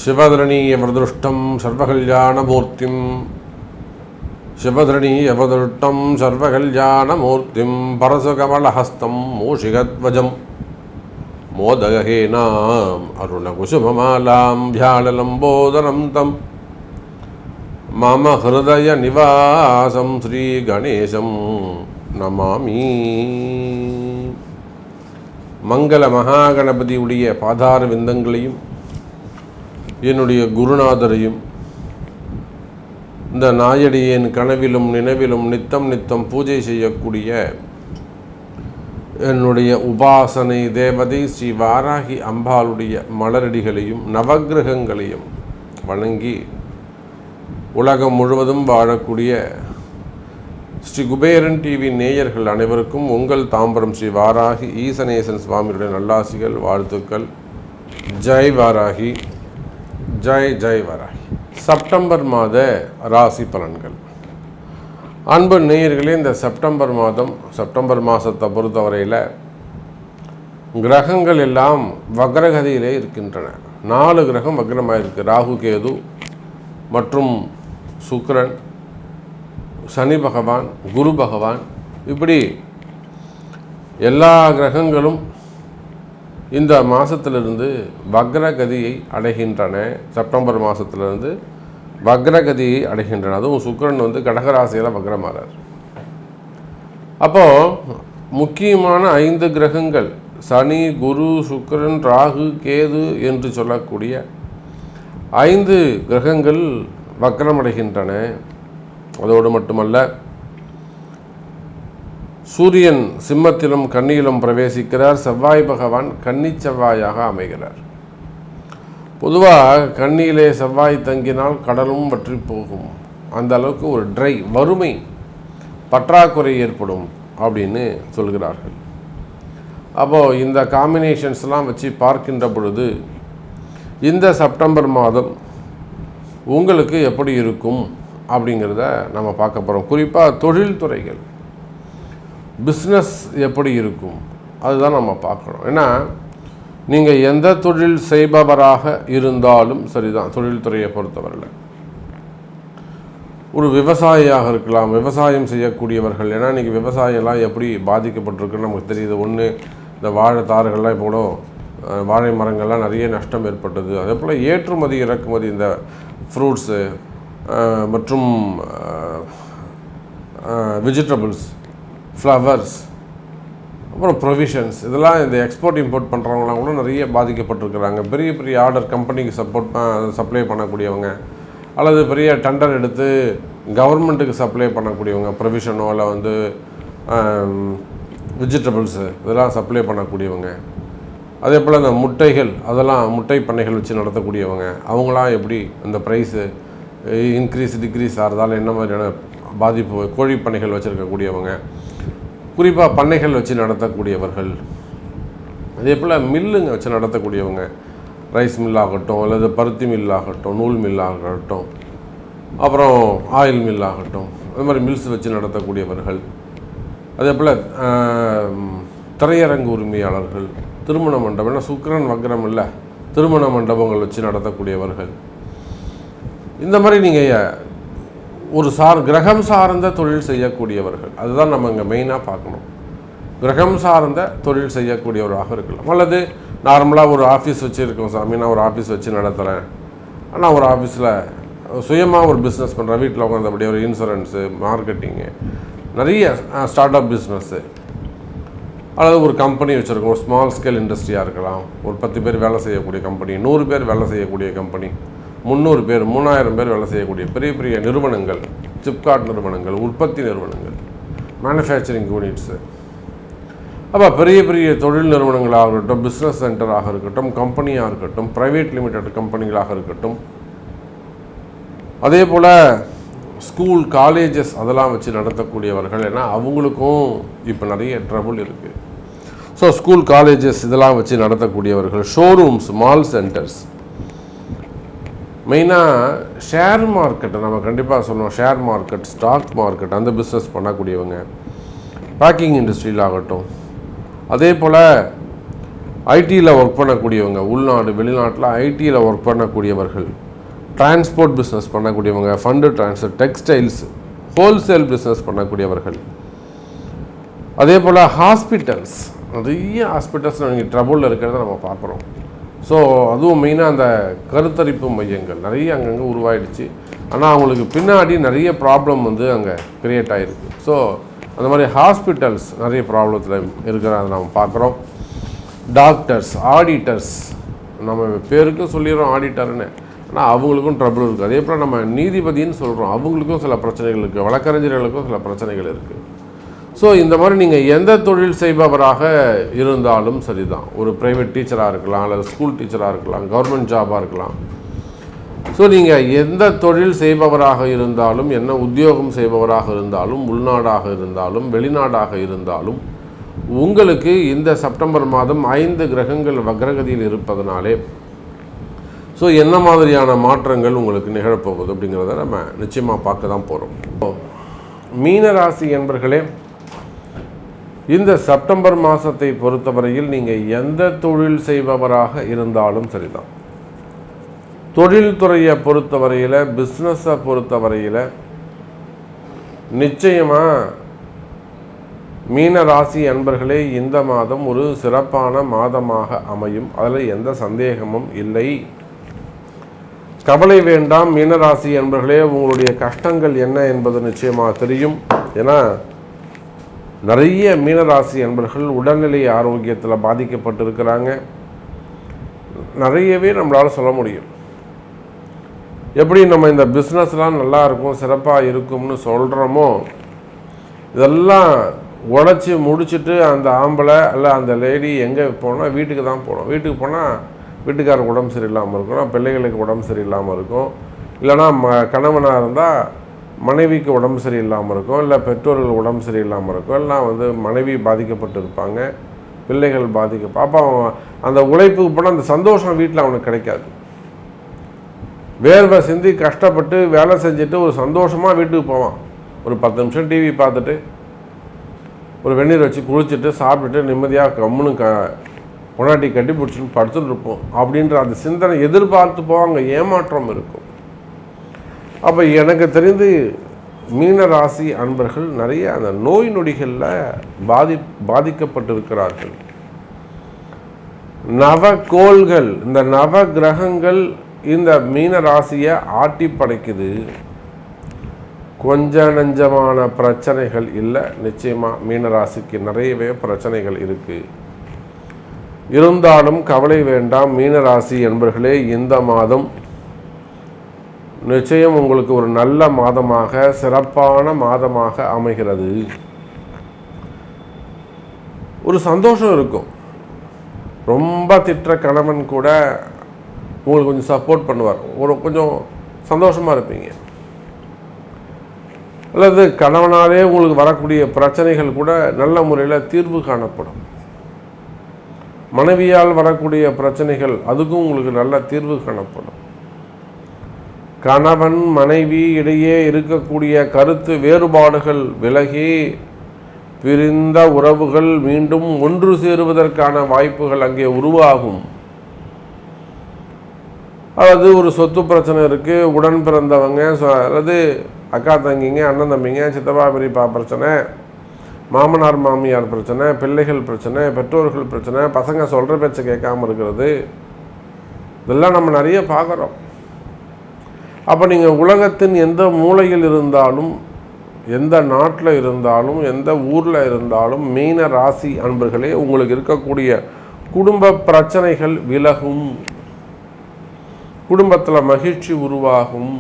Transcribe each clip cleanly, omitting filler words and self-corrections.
சிவதரணீயவதருஷ்டம் சர்வகல்யாணமூர்த்திம் சிவதரணீயவதருஷ்டம் சர்வகல்யாணமூர்த்திம் பரசுகமலஹஸ்தம் மூஷிகத்வஜம் மோதகஹேனாம் அருணகுசுமமாலாம் வியாழலம்போதரம் தம் மம ஹிருதய நிவாசம் ஸ்ரீ கணேசம் நமாமி. மங்கள மகாகணபதியுடைய பாதார விந்தங்களையும் என்னுடைய குருநாதரையும் இந்த நாயடியின் கனவிலும் நினைவிலும் நித்தம் நித்தம் பூஜை செய்யக்கூடிய என்னுடைய உபாசனை தேவதை ஸ்ரீ வாராகி அம்பாளுடைய மலரடிகளையும் நவக்கிரகங்களையும் வணங்கி உலகம் முழுவதும் வாழக்கூடிய ஸ்ரீ குபேரன் டிவி நேயர்கள் அனைவருக்கும் உங்கள் தாம்பரம் ஸ்ரீ வாராகி ஈசனேசன் சுவாமியுடைய நல்லாசிகள், வாழ்த்துக்கள். ஜெய் வாராகி, ஜெய் ஜெய் வாராகி. செப்டம்பர் மாத ராசி பலன்கள். அன்பு நேயர்களே, இந்த செப்டம்பர் மாதத்தை பொறுத்தவரையில் கிரகங்கள் எல்லாம் வக்ரகதியிலே இருக்கின்றன. 4 கிரகம் வக்ரமாக இருக்குது. ராகு, கேது மற்றும் சுக்கிரன், சனி பகவான், குரு பகவான், இப்படி எல்லா கிரகங்களும் இந்த மாதத்திலிருந்து வக்ரகதியை அடைகின்றன. செப்டம்பர் மாதத்திலிருந்து வக்ரகதியை அடைகின்றன. அதுவும் சுக்கிரன் கடகராசியில் வக்ரமாறார். அப்போது முக்கியமான 5 கிரகங்கள் சனி, குரு, சுக்கிரன், ராகு, கேது என்று சொல்லக்கூடிய 5 கிரகங்கள் வக்ரமடைகின்றன. அதோடு மட்டுமல்ல, சூரியன் சிம்மத்திலும் கன்னியிலும் பிரவேசிக்கிறார். செவ்வாய் பகவான் கன்னி செவ்வாயாக அமைகிறார். பொதுவாக கன்னியிலே செவ்வாய் தங்கினால் கடலும் வற்றி போகும். அந்த அளவுக்கு ஒரு வறுமை பற்றாக்குறை ஏற்படும் அப்படின்னு சொல்கிறார்கள். அப்போது இந்த காம்பினேஷன்ஸ்லாம் வச்சு பார்க்கின்ற பொழுது இந்த செப்டம்பர் மாதம் உங்களுக்கு எப்படி இருக்கும் அப்படிங்கிறத நம்ம பார்க்க போகிறோம். குறிப்பாக தொழில்துறைகள், பிஸ்னஸ் எப்படி இருக்கும் அதுதான் நம்ம பார்க்கணும். ஏன்னா நீங்கள் எந்த தொழில் செய்பவராக இருந்தாலும் சரிதான், தொழில்துறையை பொறுத்தவரையில் ஒரு விவசாயியாக இருக்கலாம், விவசாயம் செய்யக்கூடியவர்கள். ஏன்னா இன்றைக்கி விவசாயம்லாம் எப்படி பாதிக்கப்பட்டிருக்குன்னு நமக்கு தெரியுது. ஒன்று, இந்த வாழை தாறுகள்லாம் இப்போ கூட வாழை மரங்கள்லாம் நிறைய நஷ்டம் ஏற்பட்டது. அதே போல் ஏற்றுமதி இறக்குமதி, இந்த ஃப்ரூட்ஸு மற்றும் வெஜிடபிள்ஸ், ஃப்ளவர்ஸ், அப்புறம் ப்ரொவிஷன்ஸ், இதெல்லாம் இந்த எக்ஸ்போர்ட் இம்போர்ட் பண்ணுறவங்களாம் கூட நிறைய பாதிக்கப்பட்டிருக்கிறாங்க. பெரிய பெரிய ஆர்டர் கம்பெனிக்கு சப்ளை பண்ணக்கூடியவங்க, அல்லது பெரிய டெண்டர் எடுத்து கவர்மெண்ட்டுக்கு சப்ளை பண்ணக்கூடியவங்க, ப்ரொவிஷனோ இல்லை வெஜிடபிள்ஸு இதெல்லாம் சப்ளை பண்ணக்கூடியவங்க. அதே போல் இந்த முட்டைகள், அதெல்லாம் முட்டை பண்ணைகள் வச்சு நடத்தக்கூடியவங்க, அவங்களாம் எப்படி இந்த ப்ரைஸு இன்க்ரீஸ் டிக்ரீஸ் ஆகிறதால என்ன மாதிரியான பாதிப்பு, கோழி பண்ணைகள் வச்சுருக்கக்கூடியவங்க, குறிப்பாக பண்ணைகள் வச்சு நடத்தக்கூடியவர்கள், அதே போல் மில்லுங்க வச்சு நடத்தக்கூடியவங்க, ரைஸ் மில்லாகட்டும் அல்லது பருத்தி மில்லாகட்டும், நூல் மில்லாகட்டும், அப்புறம் ஆயில் மில்லாகட்டும், அது மாதிரி மில்ஸ் வச்சு நடத்தக்கூடியவர்கள், அதே போல் திரையரங்கு உரிமையாளர்கள், திருமண மண்டபம், ஏன்னா சுக்கிரன் வக்ரம் இல்லை, திருமண மண்டபங்கள் வச்சு நடத்தக்கூடியவர்கள், இந்த மாதிரி நீங்கள் ஒரு கிரகம் சார்ந்த தொழில் செய்யக்கூடியவர்கள், அதுதான் நம்ம இங்கே மெயினாக பார்க்கணும். கிரகம் சார்ந்த தொழில் செய்யக்கூடியவராக இருக்கலாம். அல்லது நார்மலாக ஒரு ஆஃபீஸ் வச்சுருக்கோம் சாமி, நான் ஒரு ஆஃபீஸ் வச்சு நடத்துகிறேன், ஆனால் ஒரு ஆஃபீஸில் சுயமாக ஒரு பிஸ்னஸ் பண்ணுறேன், வீட்டில் உட்காந்தபடியே ஒரு இன்சூரன்ஸு, மார்க்கெட்டிங்கு, நிறைய ஸ்டார்ட் அப் பிஸ்னஸ்ஸு, அல்லது ஒரு கம்பெனி வச்சுருக்கோம், ஒரு ஸ்மால் ஸ்கேல் இண்டஸ்ட்ரியாக இருக்கலாம், ஒரு 10 பேர் வேலை செய்யக்கூடிய கம்பெனி, 100 பேர் வேலை செய்யக்கூடிய கம்பெனி, 300 பேர் 3000 பேர் வேலை செய்யக்கூடிய பெரிய பெரிய நிறுவனங்கள், சிப்காட் நிறுவனங்கள், உற்பத்தி நிறுவனங்கள், மேனுஃபேக்சரிங் யூனிட்ஸு. அப்போ பெரிய பெரிய தொழில் நிறுவனங்களாக இருக்கட்டும், பிஸ்னஸ் சென்டராக இருக்கட்டும், கம்பெனியாக இருக்கட்டும், ப்ரைவேட் லிமிடெட் கம்பெனிகளாக இருக்கட்டும், அதே போல் ஸ்கூல் காலேஜஸ் அதெல்லாம் வச்சு நடத்தக்கூடியவர்கள். ஏன்னா அவங்களுக்கும் இப்போ நிறைய ட்ரபுள் இருக்குது. ஸோ ஸ்கூல் காலேஜஸ் இதெல்லாம் வச்சு நடத்தக்கூடியவர்கள், ஷோரூம்ஸ், மால் சென்டர்ஸ், மெயினாக ஷேர் மார்க்கெட்டை நம்ம கண்டிப்பாக சொல்லணும். ஷேர் மார்க்கெட், ஸ்டாக் மார்க்கெட், அந்த பிஸ்னஸ் பண்ணக்கூடியவங்க, பேக்கிங் இண்டஸ்ட்ரியில் ஆகட்டும், அதே போல் ஐடியில் ஒர்க் பண்ணக்கூடியவங்க, உள்நாடு வெளிநாட்டில் ஐடியில் ஒர்க் பண்ணக்கூடியவர்கள், டிரான்ஸ்போர்ட் பிஸ்னஸ் பண்ணக்கூடியவங்க, fund transfer, textiles, wholesale business பண்ணக்கூடியவர்கள், அதே போல் ஹாஸ்பிட்டல்ஸ், நிறைய ஹாஸ்பிட்டல்ஸ் நீங்கள் ட்ரபுளில் இருக்கிறத நம்ம பார்க்குறோம். ஸோ அதுவும் மெயினாக அந்த கருத்தரிப்பு மையங்கள் நிறைய அங்கங்கே உருவாயிடுச்சு. ஆனால் அவங்களுக்கு பின்னாடி நிறைய ப்ராப்ளம் வந்து அங்கே க்ரியேட் ஆகிருக்கு. ஸோ அந்த மாதிரி ஹாஸ்பிட்டல்ஸ் நிறைய ப்ராப்ளத்தில் இருக்கிறத நம்ம பார்க்குறோம். டாக்டர்ஸ், ஆடிட்டர்ஸ், நம்ம பேருக்கு சொல்லிடுறோம் ஆடிட்டர்னு, ஆனால் அவங்களுக்கும் ட்ரபிள் இருக்குது. அதே போல் நம்ம நீதிபதின்னு சொல்கிறோம், அவங்களுக்கும் சில பிரச்சனைகள் இருக்குது, வழக்கறிஞர்களுக்கும் சில பிரச்சனைகள் இருக்குது. ஸோ இந்த மாதிரி நீங்கள் எந்த தொழில் செய்பவராக இருந்தாலும் சரி தான், ஒரு ப்ரைவேட் டீச்சராக இருக்கலாம், அல்லது ஸ்கூல் டீச்சராக இருக்கலாம், கவர்மெண்ட் ஜாபாக இருக்கலாம். ஸோ நீங்கள் எந்த தொழில் செய்பவராக இருந்தாலும், என்ன உத்தியோகம் செய்பவராக இருந்தாலும், உள்நாடாக இருந்தாலும் வெளிநாடாக இருந்தாலும், உங்களுக்கு இந்த செப்டம்பர் மாதம் 5 கிரகங்கள் வக்ரகதியில் இருப்பதனாலே ஸோ என்ன மாதிரியான மாற்றங்கள் உங்களுக்கு நிகழப்போகுது அப்படிங்கிறத நம்ம நிச்சயமாக பார்க்க தான் போகிறோம். மீனராசி என்பர்களே, இந்த செப்டம்பர் மாதத்தை பொறுத்தவரையில் நீங்கள் எந்த தொழில் செய்பவராக இருந்தாலும் சரிதான், தொழில்துறையை பொறுத்தவரையில், பிஸ்னஸை பொறுத்தவரையில் நிச்சயமாக மீனராசி அன்பர்களே இந்த மாதம் ஒரு சிறப்பான மாதமாக அமையும். அதில் எந்த சந்தேகமும் இல்லை. கவலை வேண்டாம் மீனராசி அன்பர்களே, உங்களுடைய கஷ்டங்கள் என்ன என்பது நிச்சயமாக தெரியும். ஏன்னா நிறைய மீனராசி அன்பர்கள் உடல்நிலை ஆரோக்கியத்தில் பாதிக்கப்பட்டிருக்கிறாங்க. நிறையவே நம்மளால் சொல்ல முடியும். எப்படி நம்ம இந்த பிஸ்னஸ்லாம் நல்லா இருக்கும், சிறப்பாக இருக்கும்னு சொல்கிறோமோ, இதெல்லாம் உடச்சி முடிச்சுட்டு அந்த ஆம்பளை அல்ல அந்த லேடி எங்கே போனால் வீட்டுக்கு தான் போகணும். வீட்டுக்கு போனால் வீட்டுக்காரருக்கு உடம்பு சரியில்லாமல் இருக்கும், பிள்ளைகளுக்கு உடம்பு சரியில்லாமல் இருக்கும், இல்லைனா கணவனாக இருந்தால் மனைவிக்கு உடம்பு சரியில்லாமல் இருக்கும், இல்லை பெற்றோர்கள் உடம்பு சரியில்லாமல் இருக்கும், எல்லாம் வந்து மனைவி பாதிக்கப்பட்டு இருப்பாங்க, பிள்ளைகள் அப்போ அந்த உழைப்புக்கு போனால் அந்த சந்தோஷம் வீட்டில் அவனுக்கு கிடைக்காது. வேர்வை சிந்தி கஷ்டப்பட்டு வேலை செஞ்சுட்டு ஒரு சந்தோஷமாக வீட்டுக்கு போவான். ஒரு 10 நிமிஷம் டிவி பார்த்துட்டு ஒரு வெந்நீர் வச்சு குளிச்சுட்டு சாப்பிட்டுட்டு நிம்மதியாக கம்முன்னு பொண்டாட்டி கட்டி பிடிச்சின்னு படுத்துட்டு இருப்போம் அப்படின்ற அந்த சிந்தனை எதிர்பார்த்து போவாங்க. ஏமாற்றம் இருக்கும். அப்போ எனக்கு தெரிந்து மீனராசி அன்பர்கள் நிறைய அந்த நோய் நொடிகளில் பாதிக்கப்பட்டிருக்கிறார்கள். நவகோள்கள், இந்த நவ கிரகங்கள் இந்த மீனராசியை ஆட்டி படைக்குது. கொஞ்ச நஞ்சமான பிரச்சனைகள் இல்லை, நிச்சயமாக மீனராசிக்கு நிறையவே பிரச்சனைகள் இருக்குது. இருந்தாலும் கவலை வேண்டாம் மீனராசி என்பர்களே, இந்த மாதம் நிச்சயம் உங்களுக்கு ஒரு நல்ல மாதமாக, சிறப்பான மாதமாக அமைகிறது. ஒரு சந்தோஷம் இருக்கும். ரொம்ப திட்டுற கணவன் கூட உங்களுக்கு கொஞ்சம் சப்போர்ட் பண்ணுவார், ஒரு கொஞ்சம் சந்தோஷமாக இருப்பீங்க. அல்லது கணவனாலே உங்களுக்கு வரக்கூடிய பிரச்சனைகள் கூட நல்ல முறையில் தீர்வு காணப்படும். மனைவியால் வரக்கூடிய பிரச்சனைகள் அதுக்கும் உங்களுக்கு நல்ல தீர்வு காணப்படும். கணவன் மனைவி இடையே இருக்கக்கூடிய கருத்து வேறுபாடுகள் விலகி பிரிந்த உறவுகள் மீண்டும் ஒன்று சேருவதற்கான வாய்ப்புகள் அங்கே உருவாகும். அதாவது ஒரு சொத்து பிரச்சனை இருக்குது, உடன் பிறந்தவங்க, அதாவது அக்கா தங்கிங்க, அண்ணன் தம்பிங்க, சித்தப்பா பெரியப்பா பிரச்சனை, மாமனார் மாமியார் பிரச்சனை, பிள்ளைகள் பிரச்சனை, பெற்றோர்கள் பிரச்சனை, பசங்க சொல்கிற பேச்சை கேட்காமல் இருக்கிறது, இதெல்லாம் நம்ம நிறைய பார்க்குறோம். அப்போ நீங்கள் உலகத்தின் எந்த மூலையில் இருந்தாலும், எந்த நாட்டில் இருந்தாலும், எந்த ஊரில் இருந்தாலும், மீன ராசி அன்பர்களே, உங்களுக்கு இருக்கக்கூடிய குடும்ப பிரச்சனைகள் விலகும், குடும்பத்தில் மகிழ்ச்சி உருவாகும்,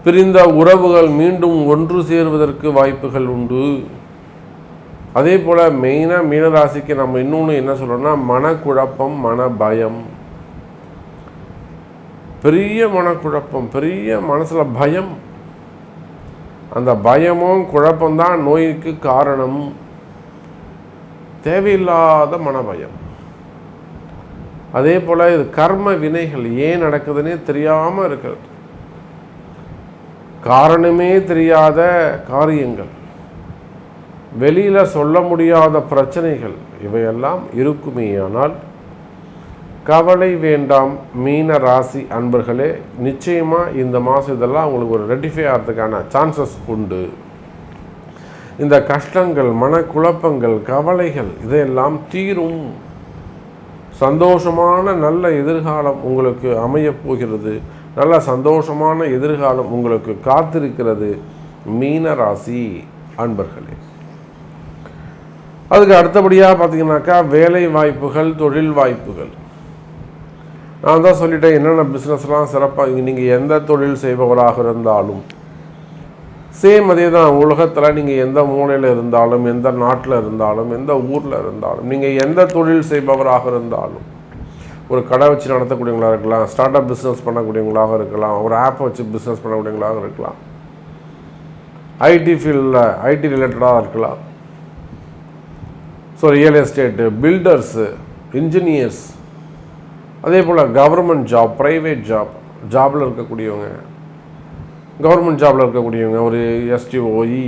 பிரிந்த உறவுகள் மீண்டும் ஒன்று சேருவதற்கு வாய்ப்புகள் உண்டு. அதே போல் மெயினாக மீனராசிக்கு நம்ம இன்னொன்று என்ன சொல்கிறோம்னா, மனக்குழப்பம், மன பயம், பெரிய மனக்குழப்பம், பெரிய மனசில் பயம். அந்த பயமும் குழப்பம்தான் நோய்க்கு காரணம். தேவையில்லாத மனபயம். அதே போல் இது கர்ம வினைகள் ஏன் நடக்குதுன்னே தெரியாமல் இருக்கிறது, காரணமே தெரியாத காரியங்கள். வெளியில் சொல்ல முடியாத பிரச்சனைகள் இவையெல்லாம் இருக்குமேயானால் கவலை வேண்டாம் மீன ராசி அன்பர்களே. நிச்சயமாக இந்த மாதம் இதெல்லாம் உங்களுக்கு ஒரு ரெட்டிஃபை ஆகிறதுக்கான சான்சஸ் உண்டு. இந்த கஷ்டங்கள், மனக்குழப்பங்கள், கவலைகள் இதையெல்லாம் தீரும். சந்தோஷமான நல்ல எதிர்காலம் உங்களுக்கு அமையப் போகிறது. நல்ல சந்தோஷமான எதிர்காலம் உங்களுக்கு காத்திருக்கிறது மீன ராசி அன்பர்களே. அதுக்கு அடுத்தபடியாக பார்த்தீங்கன்னாக்கா வேலை வாய்ப்புகள், தொழில் வாய்ப்புகள். நான் தான் சொல்லிட்டேன் என்னென்ன பிஸ்னஸ்லாம் சிறப்பாக. நீங்கள் எந்த தொழில் செய்பவராக இருந்தாலும் சேம் அதே தான். உலகத்தில் நீங்கள் எந்த மூலையில் இருந்தாலும், எந்த நாட்டில் இருந்தாலும், எந்த ஊரில் இருந்தாலும், நீங்கள் எந்த தொழில் செய்பவராக இருந்தாலும், ஒரு கடை வச்சு நடத்தக்கூடியவங்களாக இருக்கலாம், ஸ்டார்ட் அப் பிஸ்னஸ் பண்ணக்கூடியவங்களாக இருக்கலாம், ஒரு ஆப் வச்சு பிஸ்னஸ் பண்ணக்கூடியவங்களாக இருக்கலாம், ஐடி ஃபீல்டில் ஐடி ரிலேட்டடாக இருக்கலாம், so real estate, builders, engineers, அதே போல் கவர்மெண்ட் ஜாப், ப்ரைவேட் ஜாபில் இருக்கக்கூடியவங்க, கவர்மெண்ட் ஜாபில் இருக்கக்கூடியவங்க, ஒரு எஸ்டிஓஇ,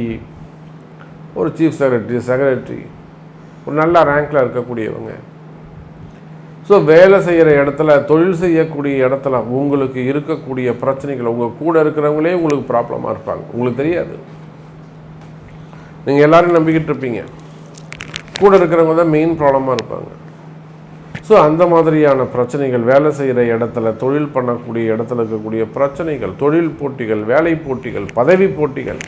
ஒரு சீஃப் செக்ரட்டரி, ஒரு நல்ல ரேங்கில் இருக்கக்கூடியவங்க. ஸோ வேலை செய்கிற இடத்துல, தொழில் செய்யக்கூடிய இடத்துல உங்களுக்கு இருக்கக்கூடிய பிரச்சனைகள், உங்கள் கூட இருக்கிறவங்களே உங்களுக்கு ப்ராப்ளமாக இருப்பாங்க, உங்களுக்கு தெரியாது. நீங்கள் எல்லோரும் நம்பிக்கிட்டு இருப்பீங்க, கூட இருக்கிறவங்க தான் மெயின் ப்ராப்ளமாக இருப்பாங்க. ஸோ அந்த மாதிரியான பிரச்சனைகள், வேலை செய்கிற இடத்துல, தொழில் பண்ணக்கூடிய இடத்துல இருக்கக்கூடிய பிரச்சனைகள், தொழில் போட்டிகள், வேலை போட்டிகள், பதவி போட்டிகள்,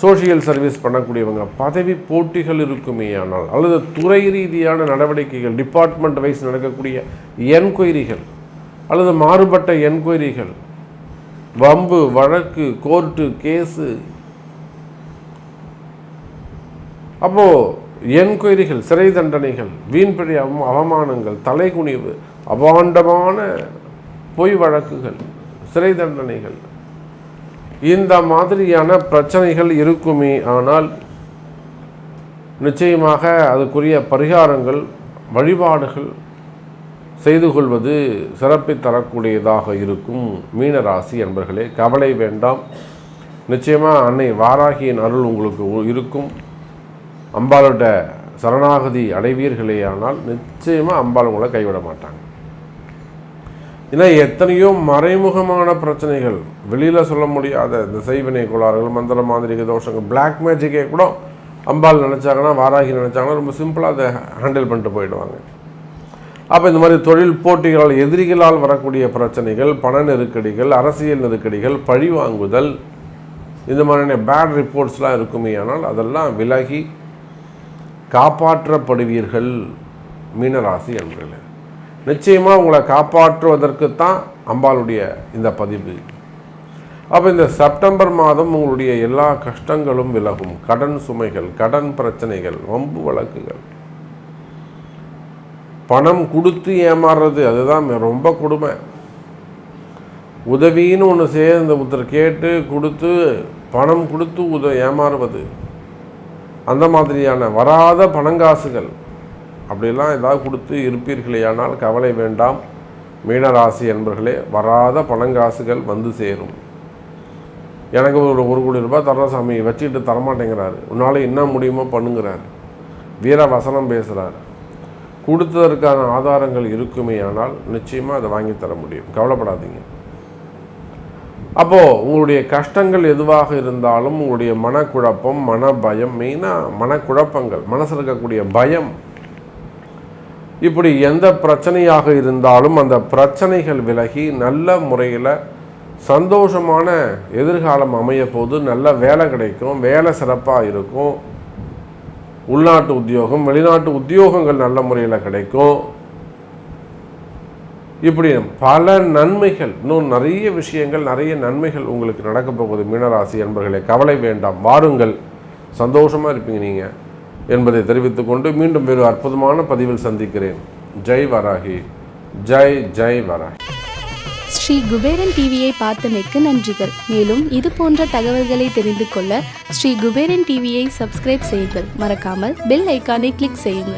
சோஷியல் சர்வீஸ் பண்ணக்கூடியவங்க பதவி போட்டிகள் இருக்குமே ஆனால், அல்லது துறை ரீதியான நடவடிக்கைகள், டிபார்ட்மெண்ட் வைஸ் நடக்கக்கூடிய என்கொயரிகள் அல்லது மாறுபட்ட என்கொயரிகள், வம்பு வழக்கு, கோர்ட்டு கேஸு, அப்போது என்கொயரிகள், சிறை தண்டனைகள், வீண்பிழை அவமானங்கள், தலைகுனிவு, அபாண்டமான பொய் வழக்குகள், சிறை தண்டனைகள், இந்த மாதிரியான பிரச்சனைகள் இருக்குமே ஆனால் நிச்சயமாக அதுக்குரிய பரிகாரங்கள், வழிபாடுகள் செய்து கொள்வது சிறப்பை தரக்கூடியதாக இருக்கும் மீனராசி என்பர்களே. கவலை வேண்டாம். நிச்சயமாக அன்னை வாராகியின் அருள் உங்களுக்கு இருக்கும். அம்பாளோட சரணாகதி அடைவீர்களே ஆனால் நிச்சயமாக அம்பாள் உங்களை கைவிட மாட்டாங்க. ஏன்னா எத்தனையோ மறைமுகமான பிரச்சனைகள், வெளியில் சொல்ல முடியாத இந்த செய்வினை கோளாறுகள், மந்திர மாந்திரிக தோஷங்கள், பிளாக் மேஜிக்கே கூட அம்பாள் நினச்சாங்கன்னா, வாராகி நினச்சாங்கன்னா ரொம்ப சிம்பிளாக அதை ஹேண்டில் பண்ணிட்டு போயிடுவாங்க. அப்போ இந்த மாதிரி தொழில் போட்டிகளால், எதிரிகளால் வரக்கூடிய பிரச்சனைகள், பண நெருக்கடிகள், அரசியல் நெருக்கடிகள், பழி வாங்குதல், இந்த மாதிரியான பேட் ரிப்போர்ட்ஸ்லாம் இருக்குமே ஆனால் அதெல்லாம் விலகி காப்பாற்றப்படுவீர்கள் மீனராசி என்பவர்களே. நிச்சயமாக உங்களை காப்பாற்றுவதற்குத்தான் அம்பாளுடைய இந்த பதிவு. அப்போ இந்த செப்டம்பர் மாதம் உங்களுடைய எல்லா கஷ்டங்களும் விலகும். கடன் சுமைகள், கடன் பிரச்சனைகள், வம்பு வழக்குகள், பணம் கொடுத்து ஏமாறுறது, அதுதான் ரொம்ப கொடுமை. உதவின்னு ஒன்று சேர்ந்து ஒருத்தர் கேட்டு கொடுத்து, பணம் கொடுத்து ஏமாறுவது, அந்த மாதிரியான வராத பணங்காசுகள், அப்படிலாம் ஏதாவது கொடுத்து இருப்பீர்களே ஆனால் கவலை வேண்டாம் மீனராசி என்பர்களே. வராத பணங்காசுகள் வந்து சேரும். எனக்கு ஒரு 1 கோடி ரூபாய் தரசாமி வச்சுக்கிட்டு தரமாட்டேங்கிறாரு, உன்னால் என்ன முடியுமோ பண்ணுங்கிறாரு, வீர வசனம் பேசுகிறாரு. கொடுத்ததற்கான ஆதாரங்கள் இருக்குமே ஆனால் நிச்சயமாக அதை வாங்கி தர முடியும். கவலைப்படாதீங்க. அப்போது உங்களுடைய கஷ்டங்கள் எதுவாக இருந்தாலும், உங்களுடைய மனக்குழப்பம், மன பயம், மெயினாக மனக்குழப்பங்கள், மனசில் இருக்கக்கூடிய பயம், இப்படி எந்த பிரச்சனையாக இருந்தாலும் அந்த பிரச்சனைகள் விலகி நல்ல முறையில் சந்தோஷமான எதிர்காலம் அமைய போது, நல்ல வேலை கிடைக்கும், வேலை சிறப்பாக இருக்கும், உள்நாட்டு உத்தியோகம், வெளிநாட்டு உத்தியோகங்கள் நல்ல முறையில் கிடைக்கும். இப்படி பல நன்மைகள், இன்னும் நிறைய விஷயங்கள், நிறைய நன்மைகள் உங்களுக்கு நடக்க போகுது மீனராசி என்பர்களே. கவலை வேண்டாம், வாருங்கள், சந்தோஷமாக இருப்பீங்க நீங்கள் என்பதை தெரிவித்துக்கொண்டு மீண்டும் வேறு அற்புதமான பதிவில் சந்திக்கிறேன். ஜெய் வராகி, ஜெய் ஜெய் வராகி. ஸ்ரீ குபேரன் டிவியை பார்த்தமைக்கு நன்றிகள். மேலும் இது போன்ற தகவல்களை தெரிந்து கொள்ள ஸ்ரீ குபேரன் டிவியை சப்ஸ்கிரைப் செய்யுங்கள். மறக்காமல் பெல் ஐக்கானை கிளிக் செய்யுங்கள்.